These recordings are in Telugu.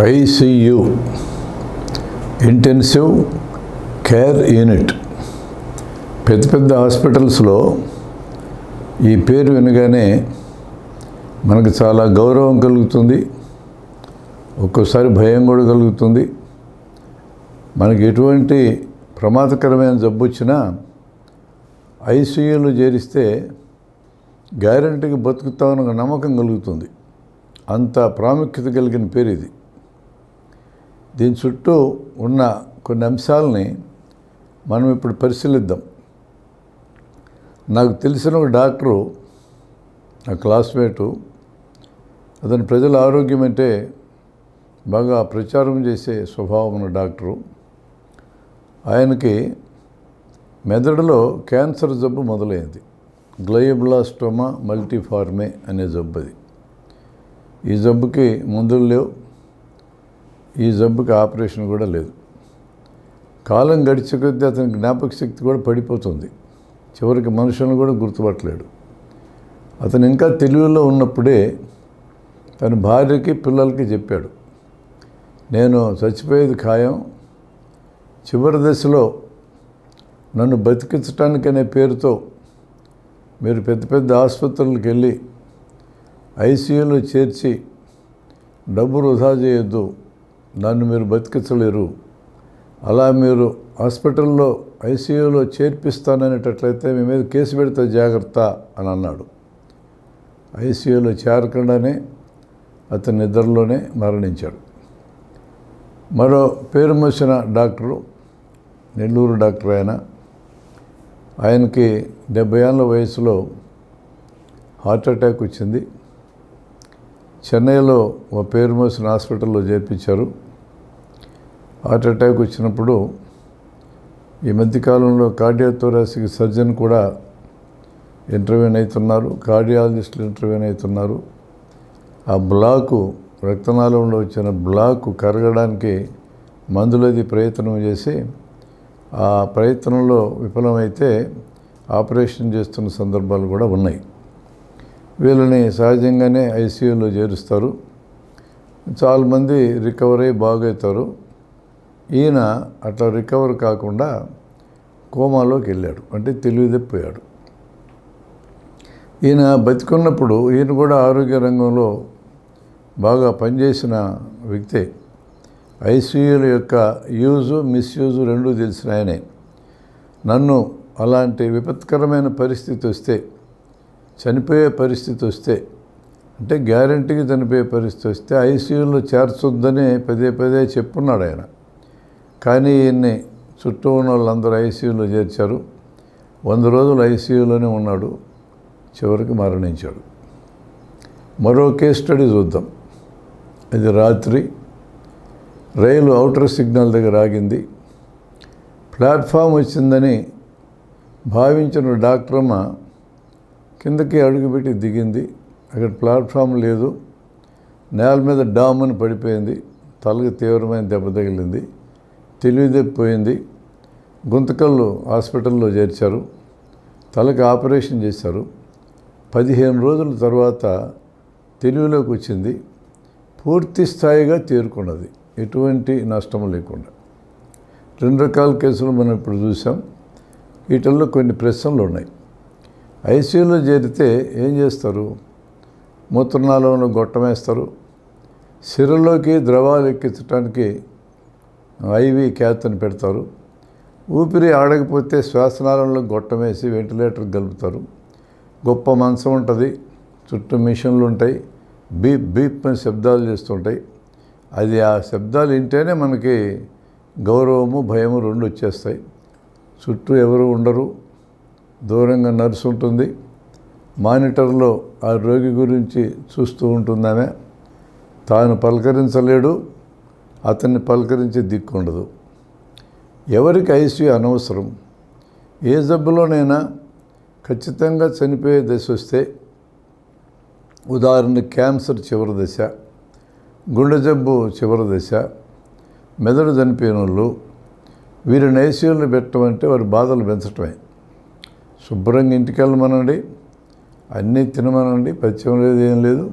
ICU intensive care unit. పెద్ద పెద్ద హాస్పిటల్స్లో ఈ పేరు వినగానే మనకు చాలా గౌరవం కలుగుతుంది, ఒక్కోసారి భయం కూడా కలుగుతుంది. మనకి ఎటువంటి ప్రమాదకరమైన జబ్బు వచ్చినా ఐసీయూలో చేరిస్తే గ్యారంటీగా బతుకుతామని నమ్మకం కలుగుతుంది. అంత ప్రాముఖ్యత కలిగిన పేరు ఇది. దీని చుట్టూ ఉన్న కొన్ని అంశాలని మనం ఇప్పుడు పరిశీలిద్దాం. నాకు తెలిసిన ఒక డాక్టరు, నా క్లాస్మేటు, అతని ప్రజల ఆరోగ్యం అంటే బాగా ప్రచారం చేసే స్వభావం ఉన్న డాక్టరు. ఆయనకి మెదడులో క్యాన్సర్ జబ్బు మొదలైంది. గ్లయోబ్లాస్టోమా మల్టీఫార్మే అనే జబ్బు అది. ఈ జబ్బుకి మందులు లేవు, ఈ జబ్బుకి ఆపరేషన్ కూడా లేదు. కాలం గడిచే కొద్దీ అతని జ్ఞాపక శక్తి కూడా పడిపోతుంది. చివరికి మనుషులను కూడా గుర్తుపట్టలేడు. అతను ఇంకా తెలివిలో ఉన్నప్పుడే తన భార్యకి పిల్లలకి చెప్పాడు, నేను చచ్చిపోయేది ఖాయం, చివరి దశలో నన్ను బతికించడానికనే పేరుతో మీరు పెద్ద పెద్ద ఆసుపత్రులకు వెళ్ళి ఐసీయూలో చేర్చి డబ్బు వృధా చేయొద్దు, నన్ను మీరు బతికించలేరు. అలా మీరు హాస్పిటల్లో ఐసీయూలో చేర్పిస్తాననేటట్లయితే మీ మీద కేసు పెడితే జాగ్రత్త అని అన్నాడు. ఐసీయూలో చేరకుండానే అతని నిద్రలోనే మరణించాడు. మరో పేరు మోసిన డాక్టరు, నెల్లూరు డాక్టర్ ఆయనకి 70 ఏళ్ళ వయసులో హార్ట్ అటాక్ వచ్చింది. చెన్నైలో ఒక పేరు మోసిన హాస్పిటల్లో చేర్పించారు. హార్ట్ అటాక్ వచ్చినప్పుడు ఈ మధ్యకాలంలో కార్డియోథొరాసిక్ సర్జన్ కూడా ఇంటర్వ్యూన్ అవుతున్నారు, కార్డియాలజిస్టులు ఇంటర్వ్యూన్ అవుతున్నారు. ఆ బ్లాకు, రక్తనాళంలో వచ్చిన బ్లాకు కరగడానికి మందులది ప్రయత్నం చేసి ఆ ప్రయత్నంలో విఫలమైతే ఆపరేషన్ చేస్తున్న సందర్భాలు కూడా ఉన్నాయి. వీళ్ళని సహజంగానే ఐసీయూలో చేరుస్తారు. చాలామంది రికవర్ అయ్యి బాగవుతారు. ఈయన అట్లా రికవర్ కాకుండా కోమాలోకి వెళ్ళాడు, అంటే తెలివితప్పిపోయాడు. ఈయన బతికున్నప్పుడు ఈయన కూడా ఆరోగ్య రంగంలో బాగా పనిచేసిన వ్యక్తే. ఐసీయూల యొక్క యూజు మిస్యూజు రెండూ తెలిసిన ఆయనే. నన్ను అలాంటి విపత్కరమైన పరిస్థితి వస్తే, చనిపోయే పరిస్థితి వస్తే, అంటే గ్యారంటీగా చనిపోయే పరిస్థితి వస్తే ఐసీయూలో చేర్చొద్దని పదే పదే చెప్పున్నాడు ఆయన. కానీ ఈయన్ని చుట్టూ ఉన్న వాళ్ళందరూ ఐసీయూలో చేర్చారు. 100 రోజులు ఐసీయూలోనే ఉన్నాడు, చివరికి మరణించాడు. మరో కేస్ స్టడీ చూద్దాం. ఇది రాత్రి రైలు ఔటర్ సిగ్నల్ దగ్గర ఆగింది. ప్లాట్ఫామ్ వచ్చిందని భావించిన డాక్టరమ్మ కిందకి అడుగుపెట్టి దిగింది. అక్కడ ప్లాట్ఫామ్ లేదు, నేల మీద డామ్ అని పడిపోయింది. తలకి తీవ్రమైన దెబ్బ తగిలింది, తెలివితప్పిపోయింది. గుంతకల్లు హాస్పిటల్లో చేర్చారు, తలకి ఆపరేషన్ చేశారు. 15 రోజుల తర్వాత తెలివిలోకి వచ్చింది, పూర్తి స్థాయిగా తేరుకున్నది, ఎటువంటి నష్టం లేకుండా. 2 రకాల కేసులు మనం ఇప్పుడు చూసాం. వీటిల్లో కొన్ని ప్రశ్నలు ఉన్నాయి. ఐసీయూలో చేరితే ఏం చేస్తారు? మూత్రనాళంలో గొట్టం వేస్తారు, సిరలోకి ద్రవాలు ఎక్కించడానికి ఐవి క్యాత్ని పెడతారు, ఊపిరి ఆడకపోతే శ్వాసనాళంలో గొట్టం వేసి వెంటిలేటర్ కలుపుతారు. గొప్ప మంచం ఉంటుంది, చుట్టూ మిషన్లు ఉంటాయి, బీప్ బీప్ అని శబ్దాలు చేస్తుంటాయి. అది ఆ శబ్దాలు వింటేనే మనకి గౌరవము భయము రెండు వచ్చేస్తాయి. చుట్టూ ఎవరు ఉండరు, దూరంగా నర్సు ఉంటుంది, మానిటర్లో ఆ రోగి గురించి చూస్తూ ఉంటుందామె. తాను పలకరించలేడు, అతన్ని పలకరించే దిక్కు ఉండదు. ఎవరికి ఐసీయూ అనవసరం? ఏ జబ్బులోనైనా ఖచ్చితంగా చనిపోయే దశ వస్తే, ఉదాహరణ క్యాన్సర్ చివరి దశ, గుండె జబ్బు చివరి దశ, మెదడు చనిపోయిన వాళ్ళు, వీరిని ఐసీయూలో పెట్టమంటే వారి బాధలు పెంచటమే. శుభ్రంగా ఇంటికి వెళ్ళమనండి, అన్నీ తినమనండి, పచ్చం లేదు, ఏం లేదు,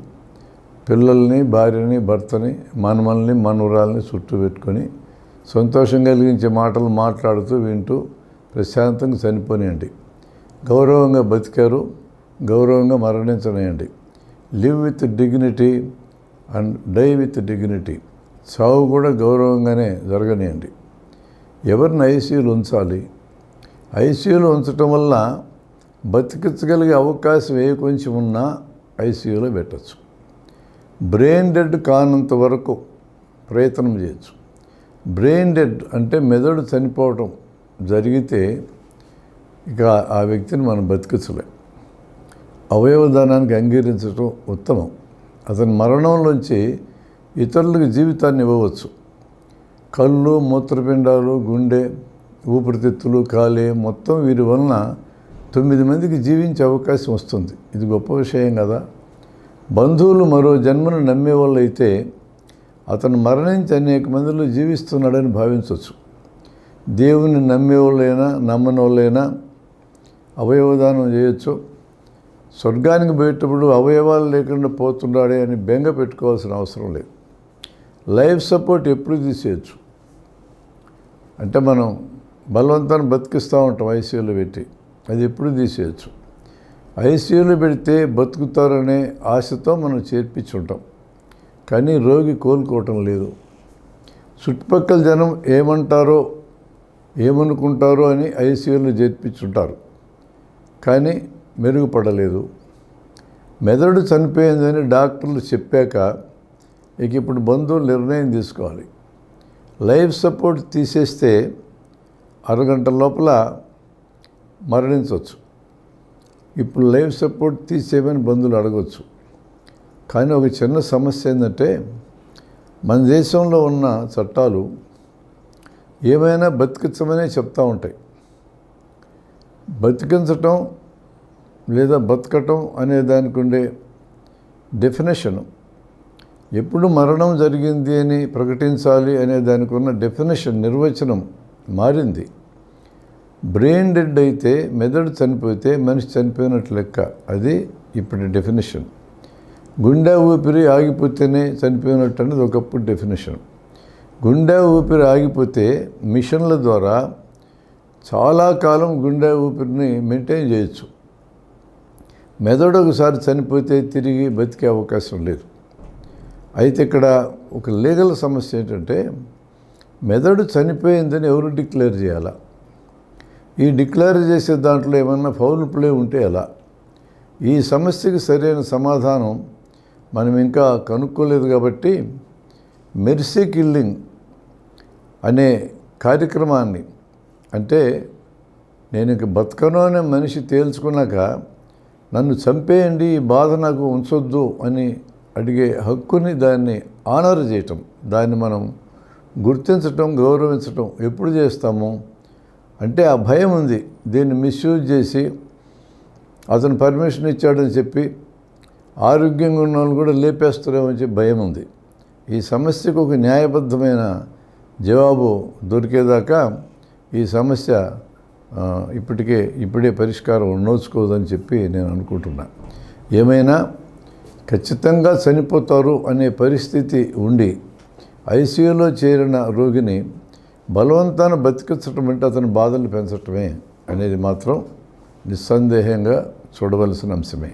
పిల్లల్ని, భార్యని, భర్తని, మనమల్ని, మనవరాల్ని చుట్టూ పెట్టుకొని సంతోషం కలిగించే మాటలు మాట్లాడుతూ వింటూ ప్రశాంతంగా చనిపోనియండి. గౌరవంగా బతికారు, గౌరవంగా మరణించనియండి. Live with dignity and die with dignity. చావు కూడా గౌరవంగానే జరగనియండి. ఎవరిని ఐసీయూలో ఉంచాలి? ఐసీయూలో ఉంచటం వల్ల బతికించగలిగే అవకాశం ఏ కొంచెం ఉన్నా ఐసీయూలో పెట్టచ్చు. బ్రెయిన్ డెడ్ కానంత వరకు ప్రయత్నం చేయొచ్చు. బ్రెయిన్ డెడ్ అంటే మెదడు చనిపోవటం జరిగితే ఇక ఆ వ్యక్తిని మనం బతికించలేం. అవయవదానానికి అంగీకరించడం ఉత్తమం. అతని మరణంలోంచి ఇతరులకు జీవితాన్ని ఇవ్వవచ్చు. కళ్ళు, మూత్రపిండాలు, గుండె, ఊపిరితిత్తులు, కాలేయం మొత్తం వీరి వలన 9 మందికి జీవించే అవకాశం వస్తుంది. ఇది గొప్ప విషయం కదా. బంధువులు మరో జన్మను నమ్మే వాళ్ళు అయితే అతను మరణించి అనేక మందిలో జీవిస్తున్నాడని భావించవచ్చు. దేవుని నమ్మేవాళ్ళైనా నమ్మని వాళ్ళైనా అవయవదానం చేయొచ్చు. స్వర్గానికి పోయేటప్పుడు అవయవాలు లేకుండా పోతున్నాడే అని బెంగ పెట్టుకోవాల్సిన అవసరం లేదు. లైఫ్ సపోర్ట్ ఎప్పుడు తీసేయచ్చు. అంటే మనం బలవంతాన్ని బతికిస్తూ ఉంటాం ఐసీయూలో పెట్టి, అది ఎప్పుడు తీసేయచ్చు. ఐసీయూలో పెడితే బతుకుతారనే ఆశతో మనం చేర్పించుంటాం, కానీ రోగి కోలుకోవటం లేదు. చుట్టుపక్కల జనం ఏమంటారో ఏమనుకుంటారో అని ఐసీయూలో చేర్పించుంటారు, కానీ మెరుగుపడలేదు. మెదడు చనిపోయిందని డాక్టర్లు చెప్పాక ఇక ఇప్పుడు బంధువులు నిర్ణయం తీసుకోవాలి. లైఫ్ సపోర్ట్ తీసేస్తే అరగంట లోపల మరణించవచ్చు. ఇప్పుడు లైఫ్ సపోర్ట్ తీసేయమని బంధువులు అడగవచ్చు. కానీ ఒక చిన్న సమస్య ఏంటంటే మన దేశంలో ఉన్న చట్టాలు ఏమైనా బతికించమనే చెప్తూ ఉంటాయి. బతికించటం లేదా బతకటం అనే దానికి ఉండే డెఫినేషను, ఎప్పుడు మరణం జరిగింది అని ప్రకటించాలి అనే దానికి ఉన్న డెఫినేషన్, నిర్వచనం మారింది. బ్రెయిన్ డెడ్ అయితే, మెదడు చనిపోతే మనిషి చనిపోయినట్లు లెక్క. అది ఇప్పుడు డెఫినేషన్. గుండె ఊపిరి ఆగిపోతేనే చనిపోయినట్టు అనేది ఒకప్పుడు డెఫినేషన్. గుండె ఊపిరి ఆగిపోతే మిషన్ల ద్వారా చాలా కాలం గుండె ఊపిరిని మెయింటైన్ చేయొచ్చు. మెదడు ఒకసారి చనిపోతే తిరిగి బతికే అవకాశం లేదు. అయితే ఇక్కడ ఒక లీగల్ సమస్య ఏంటంటే మెదడు చనిపోయిందని ఎవరు డిక్లేర్ చేయాలా? ఈ డిక్లేర్ చేసే దాంట్లో ఏమన్నా ఫౌల్ ప్లే ఉంటే ఎలా? ఈ సమస్యకి సరైన సమాధానం మనం ఇంకా కనుక్కోలేదు. కాబట్టి మెర్సీ కిల్లింగ్ అనే కార్యక్రమాన్ని, అంటే నేను ఇంక బతకను అనే మనిషి తేల్చుకున్నాక నన్ను చంపేయండి, ఈ బాధ నాకు ఉంచొద్దు అని అడిగే హక్కుని, దాన్ని ఆనర్ చేయటం, దాన్ని మనం గుర్తించటం, గౌరవించటం ఎప్పుడు చేస్తాము అంటే ఆ భయం ఉంది. దీన్ని మిస్యూజ్ చేసి అతను పర్మిషన్ ఇచ్చాడని చెప్పి ఆరోగ్యంగా ఉన్న వాళ్ళు కూడా లేపేస్తారేమని చెప్పి భయం ఉంది. ఈ సమస్యకు ఒక న్యాయబద్ధమైన జవాబు దొరికేదాకా ఈ సమస్య ఇప్పుడే పరిష్కారం నోచుకోదని చెప్పి నేను అనుకుంటున్నా. ఏమైనా ఖచ్చితంగా చనిపోతారు అనే పరిస్థితి ఉండి ఐసీయూలో చేరిన రోగిని బలవంతాన బతికించడం అంటే అతని బాధలు పెంచడమే అనేది మాత్రం నిస్సందేహంగా చూడవలసిన అంశమే.